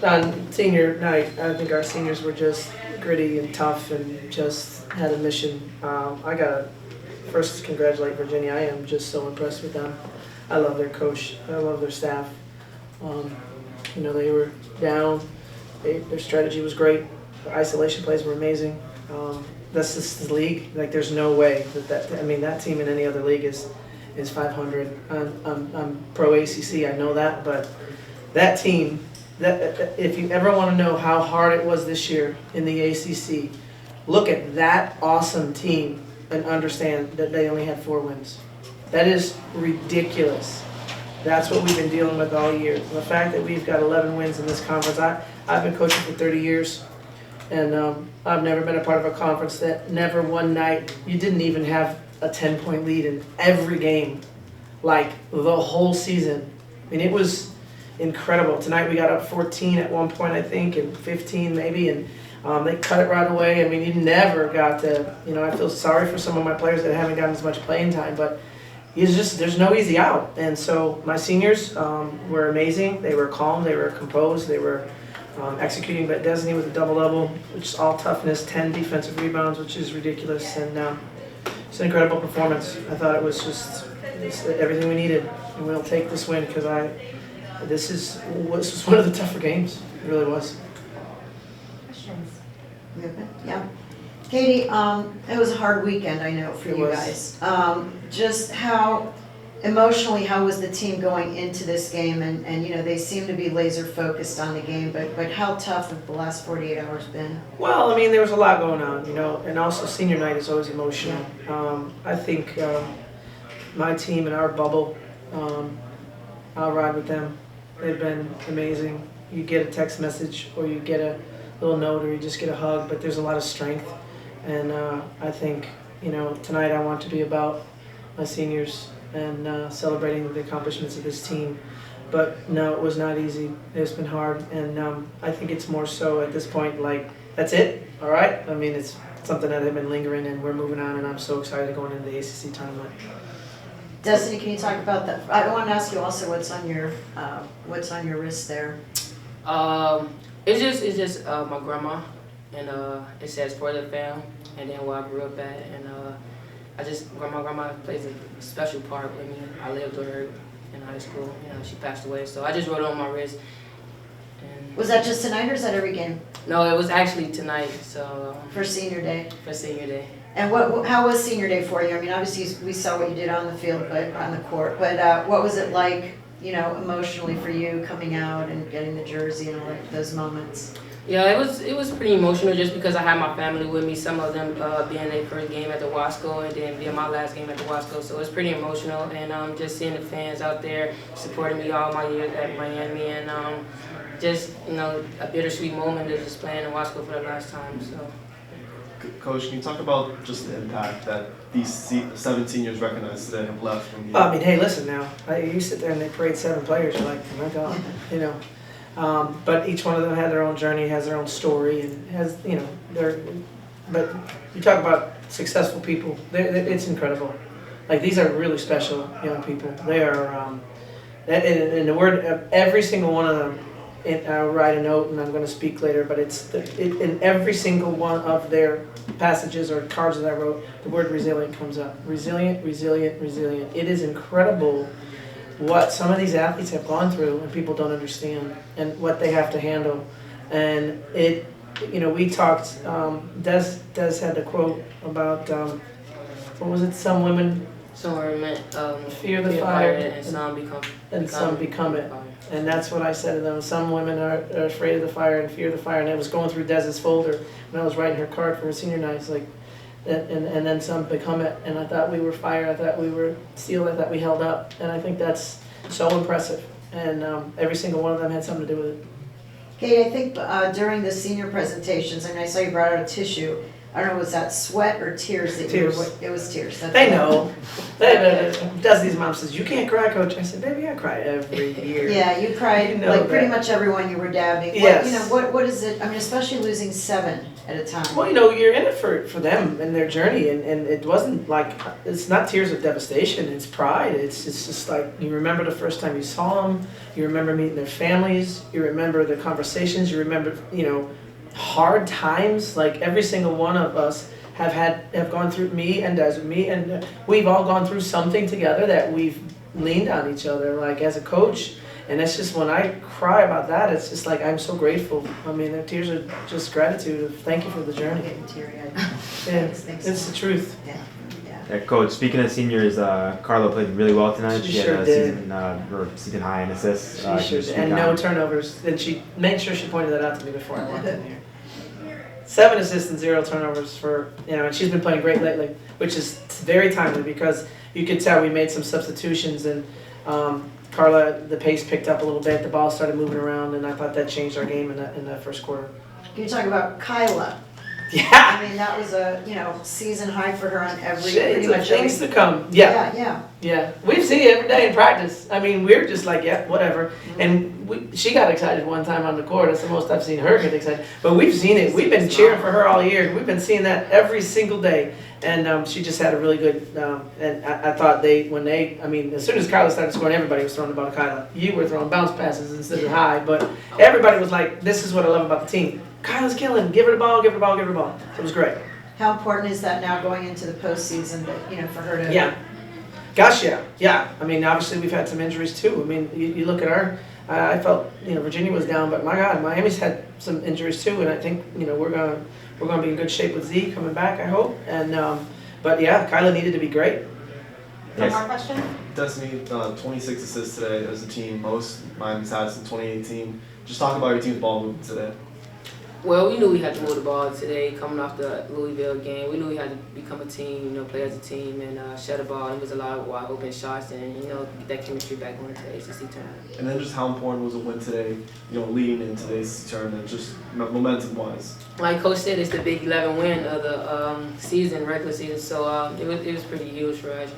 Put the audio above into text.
On senior night, I think our seniors were just gritty and tough and just had a mission. I gotta first congratulate Virginia. I am just so impressed with them. I love their coach. I love their staff. They were down. Their strategy was great. Their isolation plays were amazing. That's just the league. Like, there's no way that team in any other league is 500. I'm pro ACC. I know that, but that team. If you ever want to know how hard it was this year in the ACC, look at that awesome team and understand that they only had 4 wins. That is ridiculous. That's what we've been dealing with all year. The fact that we've got 11 wins in this conference. I've been coaching for 30 years, and I've never been a part of a conference that never one night you didn't even have a 10-point lead in every game, like the whole season. I mean, it was incredible. Tonight we got up 14 at one point, I think, and 15 maybe, and they cut it right away. I mean, you never got to, I feel sorry for some of my players that haven't gotten as much playing time, but there's no easy out. And so my seniors were amazing. They were calm, they were composed, they were executing, but Destiny with a double-double, which is all toughness, 10 defensive rebounds, which is ridiculous, and it's an incredible performance. I thought it was just everything we needed, and we'll take this win because this was one of the tougher games. It really was. Questions? Yeah. Katie, it was a hard weekend, I know, for you guys. Just how emotionally, how was the team going into this game? And they seem to be laser focused on the game, but how tough have the last 48 hours been? Well, I mean, there was a lot going on, and also senior night is always emotional. I think my team and our bubble, I'll ride with them. They've been amazing. You get a text message or you get a little note or you just get a hug, but there's a lot of strength. And I think, tonight I want to be about my seniors and celebrating the accomplishments of this team. But no, it was not easy. It's been hard. And I think it's more so at this point, like, that's it, all right? I mean, it's something that I've been lingering and we're moving on, and I'm so excited going into the ACC tournament. Destiny, can you talk about that? I want to ask you also what's on your wrist there. It's just my grandma, and it says for the fam, and then where I grew up at, and my grandma plays a special part with me. I lived with her in high school. She passed away, so I just wrote it on my wrist. And was that just tonight or is that every game? No, it was actually tonight. So for senior day. For senior day. And how was senior day for you? I mean, obviously we saw what you did on the field, but on the court. But what was it like, emotionally for you coming out and getting the jersey and all those moments? Yeah, it was pretty emotional just because I had my family with me. Some of them being their first game at the Wasco and then being my last game at the Wasco, so it's pretty emotional. And just seeing the fans out there supporting me all my years at Miami, and just a bittersweet moment of just playing in Wasco for the last time. So. Coach, can you talk about just the impact that these 7 seniors recognized today have left from you? I mean, hey, listen now. You sit there and they parade 7 players. You're like, oh my God, But each one of them had their own journey, has their own story, and has, But you talk about successful people. It's incredible. Like, these are really special young people. They are, in the word of every single one of them. I'll write a note, and I'm going to speak later, but in every single one of their passages or cards that I wrote, the word resilient comes up. Resilient, resilient, resilient. It is incredible what some of these athletes have gone through and people don't understand, and what they have to handle. And we talked, Des had the quote about, what was it, some women fear the fire and some become it. And that's what I said to them. Some women are afraid of the fire and fear the fire. And I was going through Des's folder when I was writing her card for her senior night. It's like, and then some become it. And I thought we were fire. I thought we were steel. I thought we held up. And I think that's so impressive. And every single one of them had something to do with it. Kate, I think during the senior presentations, and I saw you brought out a tissue, I don't know, was that sweat or tears that Tears. it was tears. That's They what- know. Destiny's mom says, "You can't cry, coach." I said, "Baby, I cry every year." Yeah, you cried, You know like pretty that. much everyone you were dabbing. Yes. What is it, I mean, especially losing 7 at a time. Well, you're in it for them and their journey, and it wasn't like, it's not tears of devastation, it's pride. It's just like, you remember the first time you saw them, you remember meeting their families, you remember the conversations, you remember, hard times. Like every single one of us have gone through, me and we've all gone through something together that we've leaned on each other, like as a coach. And it's just, when I cry about that, it's just like, I'm so grateful. I mean, the tears are just gratitude of thank you for the I'm journey. getting teary-eyed. Yeah, Thanks. it's the truth. Yeah. Yeah, Coach, speaking of seniors, Carla played really well tonight. She She sure had a did. season high in assists. She Can sure you did. speak And on- no turnovers. And she made sure she pointed that out to me before I walked in here. 7 assists and 0 turnovers for, and she's been playing great lately, which is very timely because you could tell we made some substitutions, and Carla, the pace picked up a little bit, the ball started moving around, and I thought that changed our game in the first quarter. Can you talk about Kyla? Yeah! I mean, that was a, season high for her on pretty Shades of much things every. to come. Yeah. Yeah. Yeah, we've seen it every day in practice. I mean, we're just like, yeah, whatever. And she got excited one time on the court. That's the most I've seen her get excited. But we've seen it. We've been cheering for her all year. We've been seeing that every single day. And she just had a really good. And I thought as soon as Kyla started scoring, everybody was throwing the ball to Kyla. You were throwing bounce passes instead of high, but everybody was like, "This is what I love about the team. Kyla's killing. Give her the ball. Give her the ball. Give her the ball." So it was great. How important is that now going into the postseason that, for her to? Yeah. Gosh, yeah. I mean, obviously we've had some injuries too. I mean, you look at I felt, Virginia was down, but my God, Miami's had some injuries too, and I think, we're gonna be in good shape with Z coming back, I hope. And but yeah, Kyla needed to be great. One more question? Destiny, 26 assists today as a team, most Miami's had since 2018. Just talk about your team's ball movement today. Well, we knew we had to move the ball today coming off the Louisville game. We knew we had to become a team, play as a team and share the ball. It was a lot of wide open shots and, get that chemistry back on to the ACC tournament. And then just how important was a win today, leading in today's tournament, just momentum-wise? Like Coach said, it's the Big 11 win of the regular season. So it was pretty huge for us,